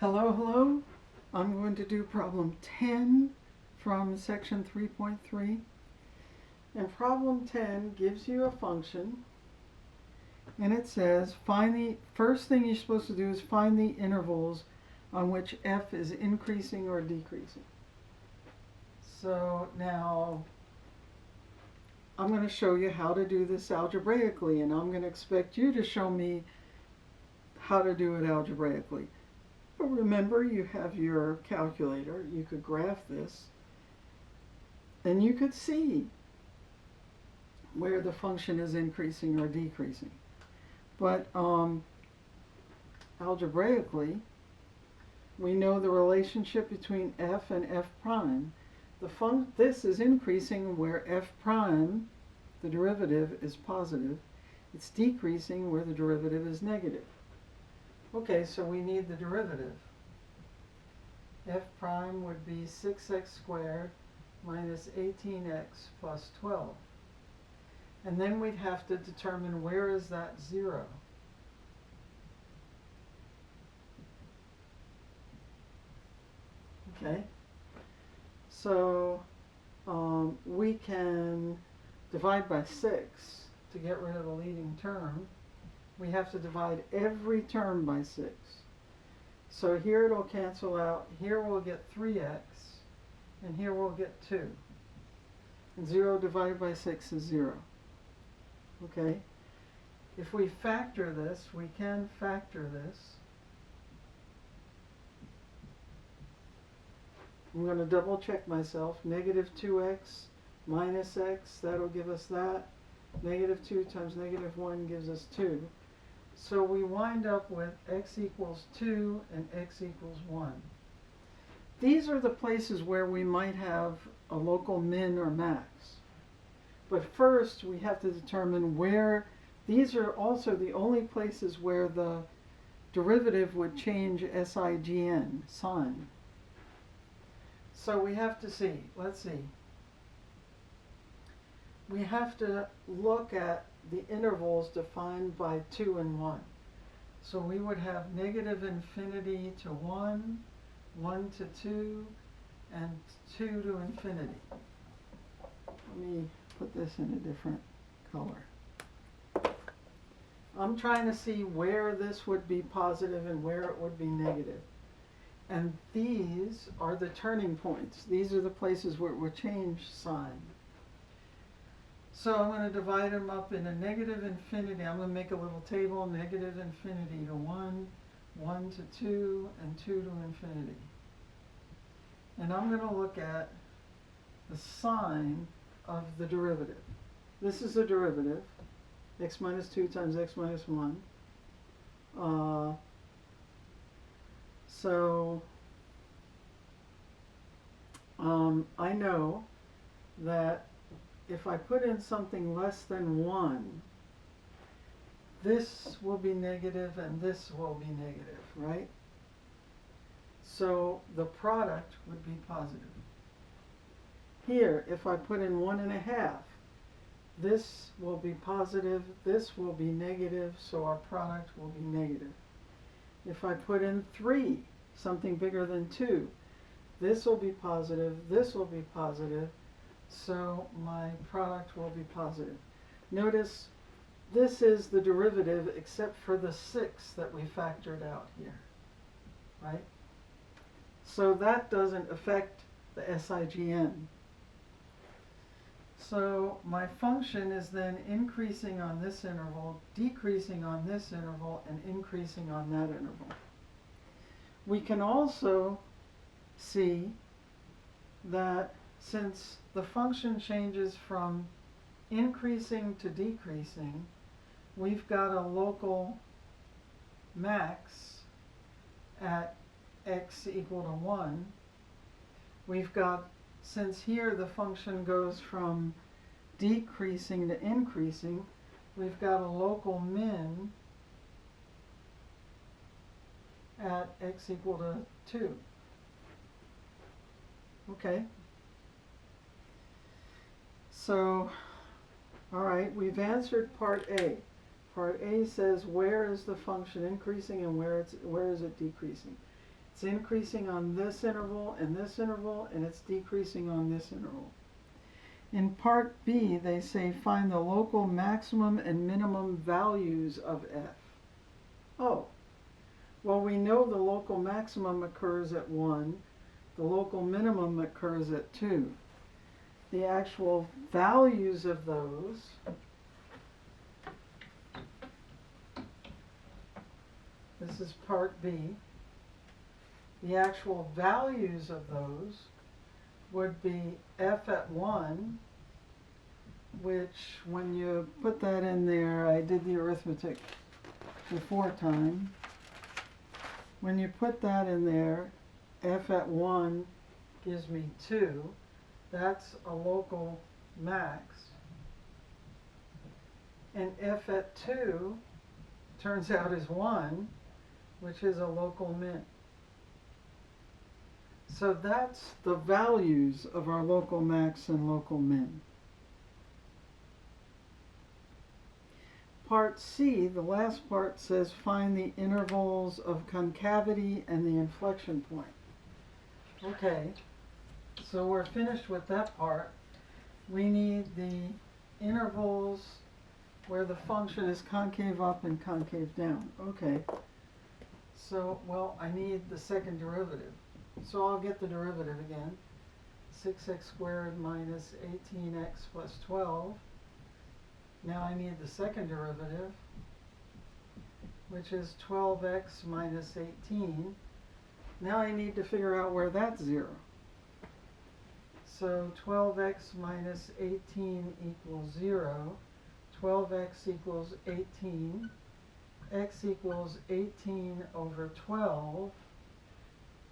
Hello, hello. I'm going to do problem 10 from section 3.3. And problem 10 gives you a function, and it says find the first thing you're supposed to do is find the intervals on which f is increasing or decreasing. So now I'm going to show you how to do this algebraically, and I'm going to expect you to show me how to do it algebraically. But remember, you have your calculator. You could graph this, and you could see where the function is increasing or decreasing. But algebraically, we know the relationship between f and f prime. This is increasing where f prime, the derivative, is positive. It's decreasing where the derivative is negative. Okay, so we need the derivative. F prime would be 6x squared minus 18x plus 12. And then we'd have to determine where is that 0. Okay, so we can divide by 6 to get rid of the leading term. We have to divide every term by 6. So here it'll cancel out. Here we'll get 3x, and here we'll get 2. And 0 divided by 6 is 0. Okay? If we factor this, we can factor this. I'm going to double check myself. Negative 2x minus x, that'll give us that. Negative 2 times negative 1 gives us 2. So we wind up with x equals 2 and x equals 1. These are the places where we might have a local min or max. But first we have to determine where. These are also the only places where the derivative would change sign, sign. So we have to see, let's see. We have to look at the intervals defined by 2 and 1. So we would have negative infinity to 1, 1 to 2, and 2 to infinity. Let me put this in a different color. I'm trying to see where this would be positive and where it would be negative. And these are the turning points. These are the places where it would change sign. So I'm going to divide them up in a negative infinity. I'm going to make a little table, negative infinity to 1, 1 to 2, and 2 to infinity. And I'm going to look at the sign of the derivative. This is a derivative, x minus 2 times x minus 1. I know that if I put in something less than 1, this will be negative and this will be negative, right? So the product would be positive. Here, if I put in 1.5, this will be positive, this will be negative, so our product will be negative. If I put in 3, something bigger than 2, this will be positive, this will be positive, so my product will be positive. Notice this is the derivative except for the 6 that we factored out here, right? So that doesn't affect the SIGN. So my function is then increasing on this interval, decreasing on this interval, and increasing on that interval. We can also see that since the function changes from increasing to decreasing, we've got a local max at x equal to 1. We've got, since here the function goes from decreasing to increasing, we've got a local min at x equal to 2. Okay. So, all right, we've answered part A. Part A says where is the function increasing and where is it decreasing. It's increasing on this interval and this interval, and it's decreasing on this interval. In part B, they say find the local maximum and minimum values of f. Oh, well, we know the local maximum occurs at 1, the local minimum occurs at 2. The actual values of those this is part B. The actual values of those would be f at 1, which when you put that in there, I did the arithmetic before time. When you put that in there, f at 1 gives me 2. That's a local max. And f at 2 turns out is 1, which is a local min. So that's the values of our local max and local min. Part C, the last part, says find the intervals of concavity and the inflection point. Okay, so we're finished with that part. We need the intervals where the function is concave up and concave down. Okay, so, well, I need the second derivative. So I'll get the derivative again. 6x squared minus 18x plus 12. Now I need the second derivative, which is 12x minus 18. Now I need to figure out where that's 0. So 12x minus 18 equals 0. 12x equals 18. X equals 18 over 12,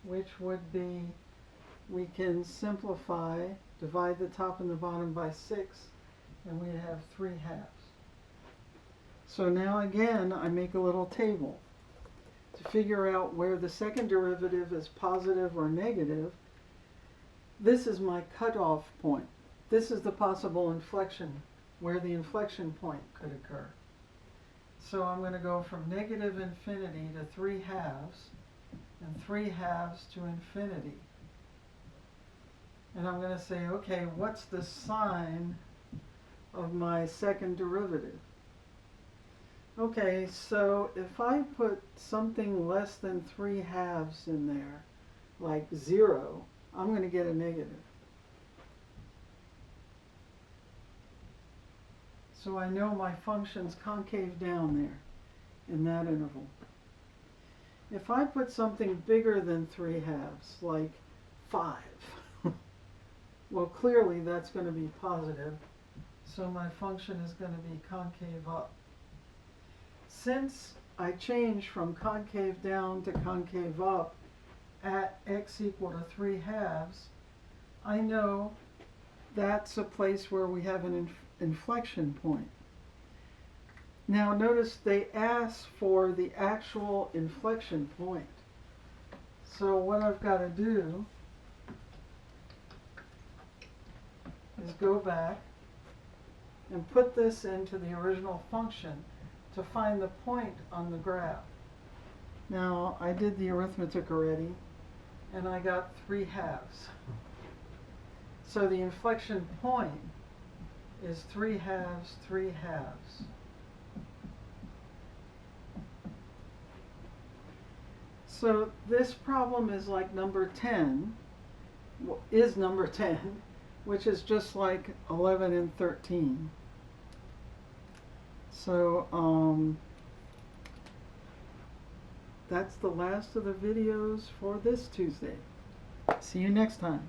which would be, we can simplify, divide the top and the bottom by 6, and we'd have 3 halves. So now again, I make a little table to figure out where the second derivative is positive or negative. This is my cutoff point. This is the possible inflection, where the inflection point could occur. So I'm going to go from negative infinity to 3 halves, and 3 halves to infinity. And I'm going to say, okay, what's the sign of my second derivative? Okay, so if I put something less than 3 halves in there, like 0, I'm going to get a negative. So I know my function's concave down there in that interval. If I put something bigger than 3 halves, like 5, well, clearly that's going to be positive, so my function is going to be concave up. Since I change from concave down to concave up at x equal to 3 halves, I know that's a place where we have an inflection point. Now notice they ask for the actual inflection point. So what I've got to do is go back and put this into the original function to find the point on the graph. Now I did the arithmetic already, and I got 3 halves. So the inflection point is 3 halves, 3 halves. So this problem is like number 10, is number 10, which is just like 11 and 13. So that's the last of the videos for this Tuesday. See you next time.